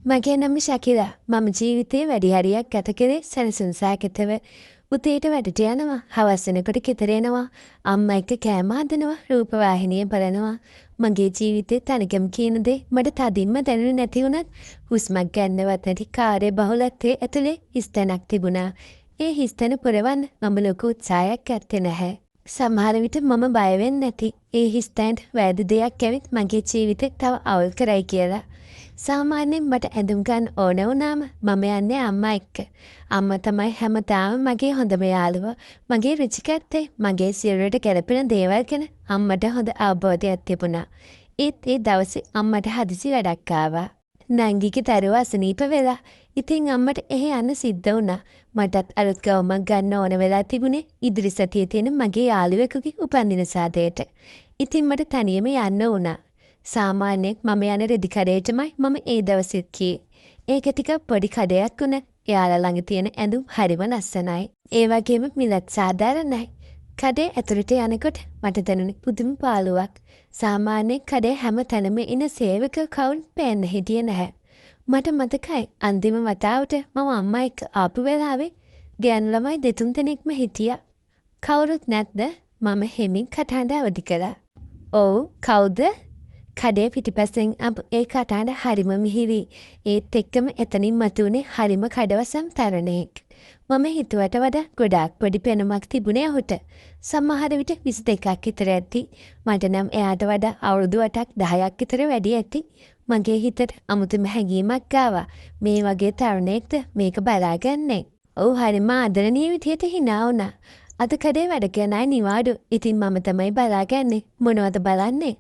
මගේ නම ශකිලා. මම ජීවිතේ වැඩි හරියක් ගත කරේ සැනසුම්සාකතව. උදේට වැඩට යනවා, හවස් වෙනකොට ගෙදර එනවා, අම්මා එක්ක කෑම හදනවා, රූපවාහිනිය බලනවා. මගේ ජීවිතේ තනිකම කියන දේ මට තදින්ම දැනුනේ නැති වුණත් හුස්මක් ගන්නවත් නැති කාර්ය බහුලත්වයේ ඇතුලේ හිස්තැනක් තිබුණා. ඒ හිස්තැන පුරවන්න මම ලොකු උත්සාහයක් ගත්තේ නැහැ. සමහර විට මම බය වෙන්නේ නැති. ඒ හිස්තැනට වැරදි දෙයක් ඇවිත් මගේ ජීවිතේ තව අවුල් කරයි කියලා. සාමාන්‍යයෙන් මට ඇඳුම් ගන්න ඕන වුණාම මම යන්නේ අම්මා එක්ක. අම්මා තමයි හැමදාම මගේ හොඳම යාළුවා. මගේ රුචිකත්වය, මගේ සිරුරට ගැළපෙන දේවල් ගැන අම්මට හොඳ අවබෝධයක් තිබුණා. ඒත් ඒ දවසේ අම්මට හදිසි වැඩක් ආවා. නංගිගේ දරුවා අසනීප වෙලා. ඉතින් අම්මට එහෙ යන්න සිද්ධ වුණා. මටත් අලුත් ගවුමක් ගන්න ඕන වෙලා තිබුණේ ඉදිරි සතියේ තියෙන මගේ යාළුවෙකුගේ උපන්දින සාදයට. ඉතින් මට තනියම යන්න වුණා. සාමාන්‍යයෙන් මම යන රෙදි කඩේටමයි මම ඒ දවසෙත් ගියේ. ඒක ටිකක් පොඩි කඩයක් වුණත් එයාලා ළඟ තියෙන ඇඳුම් හරිම ලස්සනයි. ඒ වගේම මිලත් සාධාරණයි. කඩේ ඇතුළට යනකොට මට දැනුනේ පුදුම පාළුවක්. සාමාන්‍යයෙන් කඩේ හැම තැනම ඉන සේවක කවුරුත් පේන්න හිටියේ නැහැ. මට මතකයි අන්තිම වතාවට මම අම්මා එක්ක ආපු වෙලාවේ ගෑනු ළමයි දෙතුන් දෙනෙක්ම හිටියා. කවුරුත් නැද්ද? මම හෙමින් කටහඬ අවදි කළා. "ඔව්, කවුද?" කඩේ පිටිපස්සෙන් ඒ කටහඬ හරිම මිහිරි. ඒත් එක්කම එතනින් මතුවුනේ හරිම කඩවසම් තරණයෙක්. මම හිතුවට වඩා ගොඩාක් පොඩි පෙනුමක් තිබුණේ ඔහුට. සමහර විට 22ක් විතර ඇති. මට නම් එයාට වඩා අවුරුදු 8ක් 10ක් විතර වැඩි ඇති. මගේ හිතට අමුතුම හැඟීමක් ආවා. මේ වගේ තරුණයෙක්ද මේක බලාගන්නේ. ඔව්, හරිම ආදරණීය විදියට hina වුණා. අද කඩේ වැඩ කරන අය නිවාඩු. ඉතින් මම තමයි බලාගන්නේ. මොනවද බලන්නේ?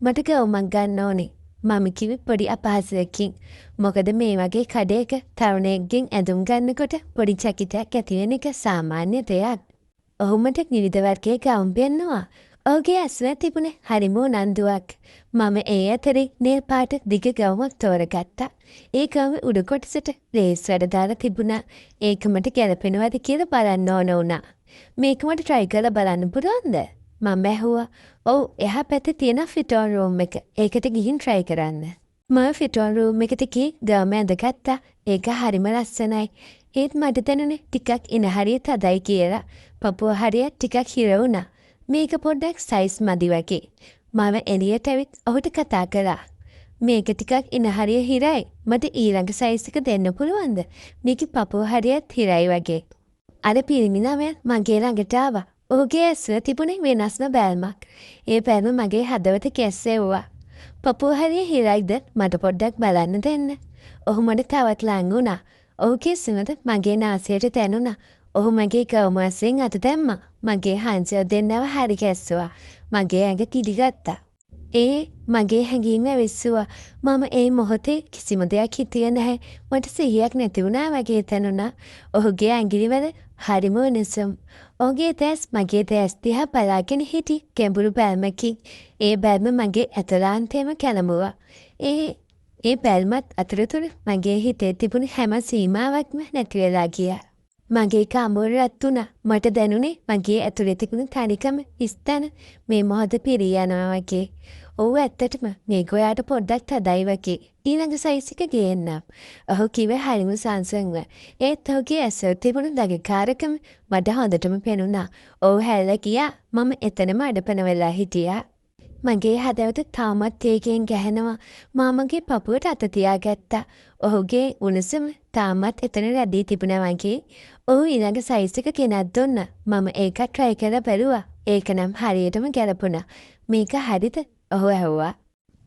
මට ගවුමක් ගන්න ඕනේ. මම කිව්වේ පොඩි අපහසුවකින්. මොකද මේ වගේ කඩේක තරුණයෙක්ගෙන් ඇඳුම් ගන්නකොට පොඩි චකිතයක් ඇති වෙන එක සාමාන්‍ය දෙයක්. ඔහු මට විවිධ වර්ගයේ ගවුම් පෙන්නුවා. ඔහුගේ ඇස්වල තිබුණේ හරිම උනන්දුවක්. මම ඒ අතරේ නිල් පාට දිග ගවුමක් තෝරගත්තා. ඒ ගවුමේ උඩ කොටසට ලේස් වැඩ දාලා තිබුණා. ඒක මට ගැලපෙනවද කියලා බලන්න ඕන වුණා. මේක මට try කරලා බලන්න පුළුවන්ද? මම ඇහුවා. "ඔව්, එහා පැත්තේ තියෙන ෆිටෝන් රූම් එක. ඒකට ගිහින් try කරන්න." මම ෆිටෝන් රූම් එකට ගිහින් ගවුම ඇඳගත්තා. ඒක හරිම ලස්සනයි. ඒත් මට දැනුනේ ටිකක් ඉන හරිය තදයි කියලා. පපුව හරිය ටිකක් හිර වුණා. මේක පොඩ්ඩක් සයිස් මදි වගේ. මම එළියට ඇවිත් ඔහුට කතා කළා. "මේක ටිකක් ඉන හරිය හිරයි. මට ඊළඟ සයිස් එක දෙන්න පුළුවන්ද? මේකේ පපුව හරියත් හිරයි වගේ." අර පිරිමි ළමයා මගේ ළඟට ආවා. ඔහුගේ ඇස්වල තිබුණේ වෙනස්ම බැල්මක්. ඒ බැල්ම මගේ හදවත කැස්සෙව්වා. "පපුව හරිය හිරයිද? මට පොඩ්ඩක් බලන්න දෙන්න." ඔහු මට තවත් ළඟ වුණා. ඔහුගේ සුවඳ මගේ නාසයට දැනුණා. ඔහු මගේ ගවුම අස්සෙන් අත දැම්මා. මගේ හංසය දෙන්නව හරි කැස්සුවා. මගේ ඇඟ කිලිගත්තා. මගේ හැඟීම් ඇවිස්සුවා. මම ඒ මොහොතේ කිසිම දෙයක් හිතියේ නැහැ. මට සිහියක් නැති වුණා වගේ දැනුණා. ඔහුගේ ඇඟිලිවල හරිම උණුසුම්. ඔහුගේ දැස් මගේ දැස් දිහා බලාගෙන හිටි ගැඹුරු බැල්මකින්. ඒ බැල්ම මගේ ඇතුළාන්තයම කැළඹුවා. ඒ බැල්මත් අතරතුර මගේ හිතේ තිබුණු හැම සීමාවක්ම නැති වෙලා ගියා. මගේ කාමර රත් වුණා. මට දැනුනේ මගේ ඇතුලේ තිබුණු තනිකම හිස්තැන මේ මොහොත පිරී යනවා වගේ. "ඔව්, ඇත්තටම මේක ඔයාට පොඩ්ඩක් තදයි වගේ. ඊළඟ සයිස් එක ගේන්නම්." ඔහු කිව්වේ හරිම සංසංව. ඒත් ඔහුගේ ඇස්වල තිබුණු දගකාරකම මට හොඳටම පෙනුණා. ඔහු හැල්ල ගියා. මම එතනම අඩපණ වෙලා හිටියා. මගේ හදවත තාමත් ඒකෙන් ගැහෙනවා. මාමගේ පපුවට අත තියාගත්තා. ඔහුගේ උණුසුම තාමත් එතන රැඳී තිබුණා වගේ. ඔහු ඊළඟ සයිස් එක ගෙනත් දුන්නා. මම ඒක try කරලා බැලුවා. ඒක නම් හරියටම ගැලපුණා. "මේක හරිද?" ඔහු ඇහුවා.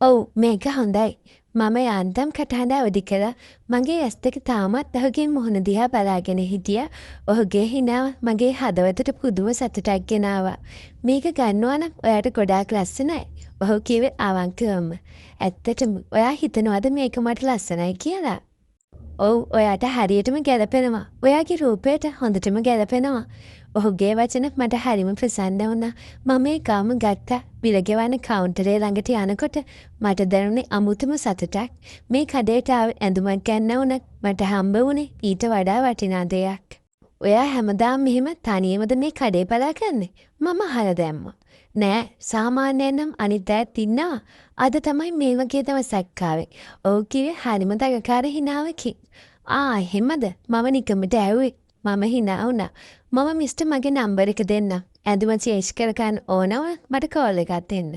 "ඔව්, මේක හොඳයි." මම යාන්තම් කටහඬ අවදි කළා. මගේ ඇස් දෙක තාමත් ඔහුගේ මුහුණ දිහා බලාගෙන හිටියා. ඔහුගේ හිනාව මගේ හදවතට පුදුම සතුටක් ගෙනාවා. "මේක ගන්නවා නම් ඔයාට ගොඩාක් ලස්සනයි." ඔහු කිව්වේ අවංකවම. "ඇත්තටම ඔයා හිතනවද මේක මට ලස්සනයි කියලා?" "ඔව්, ඔයාට හරියටම ගැලපෙනවා. ඔයාගේ රූපයට හොඳටම ගැලපෙනවා." ඔහුගේ වචන මට හරිම ප්‍රසන්න වුණා. මම ඒ ගවුම ගත්තා. බිල ගෙවන්න කවුන්ටරේ ළඟට යනකොට මට දැනුනේ අමුතුම සතුටක්. මේ කඩේට ඇඳුමක් ගන්න වුණත් මට හම්බ වුණේ ඊට වඩා වටිනා දෙයක්. ඔයා හැමදාම මෙහෙම තනියමද මේ කඩේ බලාගන්නේ? මම අහලා දැම්මා. නෑ සාමාන්‍යයෙන් නම් අනිත් අයත් ඉන්නවා. අද තමයි මේ වගේ දවසක් ආවේ. ඔව් කිව්වේ හරිම දගකාර හිනාවකින්. එහෙමද? මම නිකමට ඇහුවේ. මම හිනා වුණා. මම මිස්ටර් මගේ නම්බර් එක දෙන්නම්. ඇඳුම චේන්ජ් කරගන්න ඕනව මට කෝල් එකක් දෙන්න.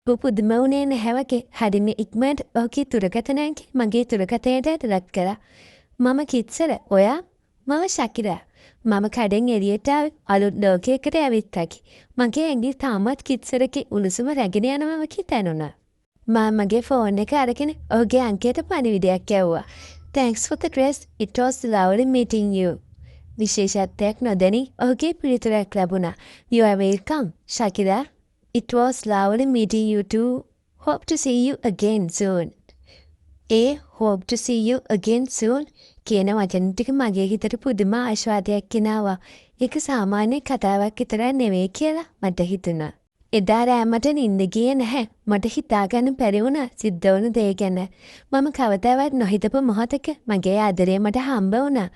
පුදුම වුණේ නැහැ වගේ. හරිම ඉක්මනට ඔහුගේ දුරකථනයන්ගේ මගේ දුරකථනයට රත් කළා. මම කිත්සර. ඔයා? මම ශකිරා. මම කඩෙන් එළියට ආවේ අලුත් ලෝකයකට ඇවිත් මගේ ඇඟිලි තාමත් කිත්සරකේ උණුසුම රැගෙන යනවා වගේ දැනුණා. මම මගේ ෆෝන් එක අරගෙන ඔහුගේ අංකයට පණිවිඩයක් යවුවා. Thanks for the dress. It was lovely meeting you. විශේෂත්වයක් නොදැනී ඔහුගේ පිළිතුරක් ලැබුණා. You are welcome, Shakira. It was lovely meeting you too. Hope to see you again soon. Hope to see you again soon. කියන වචන ටික මගේ හිතට පුදුම ආශ්වාදයක් ගෙනාවා. ඒක සාමාන්‍ය කතාවක් විතරක් නෙවෙයි කියලා මට හිතුණා. එදා රෑ මට නිින්ද ගියේ නැහැ. මට හිතාගන්න බැරි වුණා සිද්ධ වුණු දේ ගැන. මම කවදාවත් නොහිතපු මොහොතක මගේ ආදරේ මට හම්බ වුණා.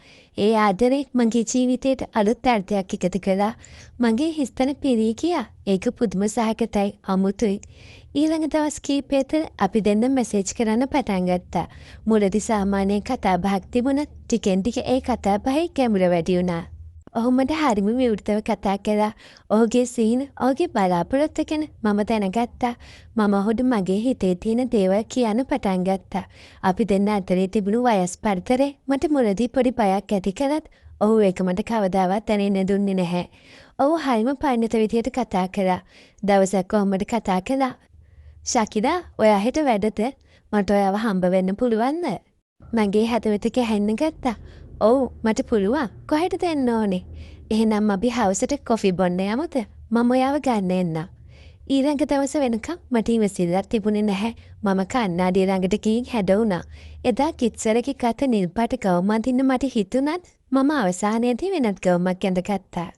ඒ ආදරේ මගේ ජීවිතේට අලුත් අර්ථයක් එකතු කළා. මගේ හිස්තන පිරී ගියා. ඒක පුදුම සහගතයි, අමුතුයි. ඊළඟ දවස් කීපෙට අපි දෙන්න මෙසේජ් කරන්න පටන් ගත්තා. මුලදී සාමාන්‍ය කතා බහක් තිබුණත් ටිකෙන් ටික ඒ කතා බහේ ගැඹුර වැඩි වුණා. ඔහු මට හරිම විවෘතව කතා කළා. ඔහුගේ සීන, ඔහුගේ බලාපොරොත්තු ගැන මම දැනගත්තා. මම ඔහුට මගේ හිතේ තියෙන දේවල් කියන්න පටන් ගත්තා. අපි දෙන්න අතරේ තිබුණු වයස් පරතරේ මට මුලදී පොඩි බයක් ඇති කළත් ඔහු ඒක මට කවදාවත් දැනෙන්න දුන්නේ නැහැ. ඔහු හරිම පරිණත විදියට කතා කළා. දවසක් ඔහු මට කතා කළා. ශකිරා, ඔයා හෙට වැඩද? මට ඔයාව හම්බ වෙන්න පුළුවන්ද? මගේ හදවත කැහෙන්න ගත්තා. ඔව්, මට පුළුවන්. කොහෙටද එන්න ඕනේ? එහෙනම් අපි හවසට කොෆි බොන්න යමුද? මම ඔයාව ගන්න එන්නම්. ඊළඟ දවස වෙනකම් මට ඉවසිල්ලක් තිබුණේ නැහැ. මම කන්නාඩිය ළඟට ගිහින් හැඩවුණා. එදා කිත්සරගේ කත නිල් පාට ගවුම අඳින්න මට හිතුණත් මම අවසානයේදී වෙනත් ගවුමක් ඇඳගත්තා.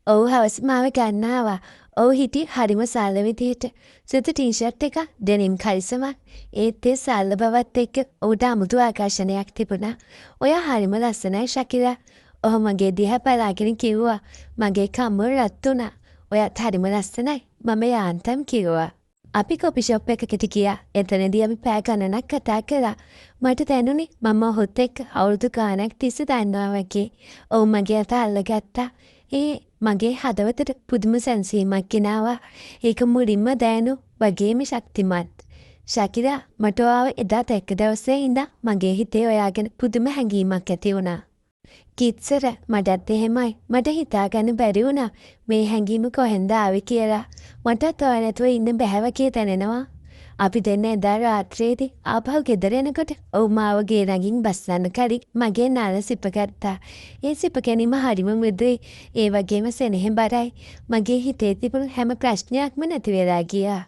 ඔව් හවස මාව ගන්න ආවා. ඔහු හිටියේ හරිම සරල විදිහට. සුදු ටී-ෂර්ට් එක, ඩෙනිම් කලිසමක්. ඒත් ඒ සරල බවත් එක්ක ඔහුට අමුතු ආකර්ෂණයක් තිබුණා. ඔයා හරිම ලස්සනයි ශකිරා. ඔහු මගේ දිහා බලාගෙන කිව්වා. මගේ කම්මුල රත් වුණා. ඔයාත් හරිම ලස්සනයි. මම යාන්තම් කිව්වා. අපි කොපි ෂොප් එකකට ගියා. එතනදී අපි පැය ගණනක් කතා කළා. මට දැනුනේ මම ඔහුත් එක්ක අවුරුදු ගාණක් තිස්සේ දන්නවා වගේ. ඔහු මගේ අත අල්ලගත්තා. මගේ හදවතට පුදුම සැනසීමක් ගෙනාවා. ඒක මුලින්ම දැනු වගේම ශක්තිමත්. ශකිරා, මට ඔයාව එදා දැක්ක දවසේ ඉඳන් මගේ හිතේ ඔයා ගැන පුදුම හැඟීමක් ඇති වුණා. කිත්සර, මටත් එහෙමයි. මට හිතාගන්න බැරි වුණා මේ හැඟීම කොහෙන්ද ආවේ කියලා. මටත් ඔයා නැතුව ඉන්න බැහැ වගේ දැනෙනවා. අපි දෙන්න එදා රාත්‍රියේදී ආපහු ගෙදර එනකොට ඔහු මාව ගේ ළඟින් බස්සන්න කලින් මගේ නාල සිප ගත්තා. ඒ සිප ගැනීම හරිම මෘදුයි. ඒ වගේම සෙනෙහබරයි. මගේ හිතේ තිබුණු හැම ප්‍රශ්නයක්ම නැති වෙලා ගියා.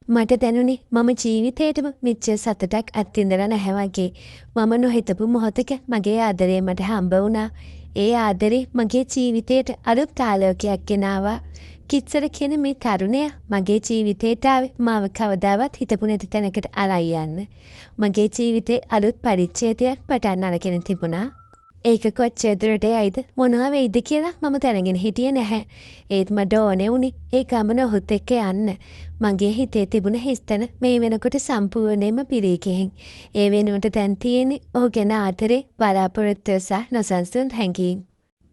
මට දැනුනේ මම ජීවිතේටම මෙච්චර සතුටක් අත්විඳලා නැහැ වගේ. මම නොහිතපු මොහොතක මගේ ආදරේ මට හම්බ වුණා. ඒ ආදරේ මගේ ජීවිතේට අලුත් ආලෝකයක් ගෙනාවා. කිත්සර කියන මේ තරුණයා මගේ ජීවිතේට ආවේ මාව කවදාවත් හිතපු නැති තැනකට අරයි යන්න. මගේ ජීවිතේ අලුත් පරිච්ඡේදයක් පටන් අරගෙන තිබුණා. ඒක කොච්චර දුරට යයිද මොනවා වෙයිද කියලා මම දැනගෙන හිටියේ නැහැ. ඒත් මට ඕනේ වුණේ ඒ ගමන ඔහුත් එක්ක යන්න. මගේ හිතේ තිබුණ හිස්තැන මේ වෙනකොට සම්පූර්ණයෙන්ම පිරී ගිහින්. ඒ වෙනුවට දැන් තියෙන්නේ ඔහු ගැන ආදරේ, බලාපොරොත්තු සහ නොසන්සුන් හැඟීම්.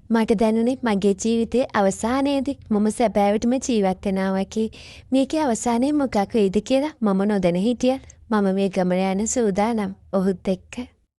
මට දැනුනේ මගේ ජීවිතයේ අවසානයේදී මම සැබෑවටම ජීවත් වෙනවා වගේ. මේකේ අවසානයේ මොකක් වෙයිද කියලා මම නොදැන හිටියා. මම මේ ගමන යන සූදානම් ඔහුත් එක්ක.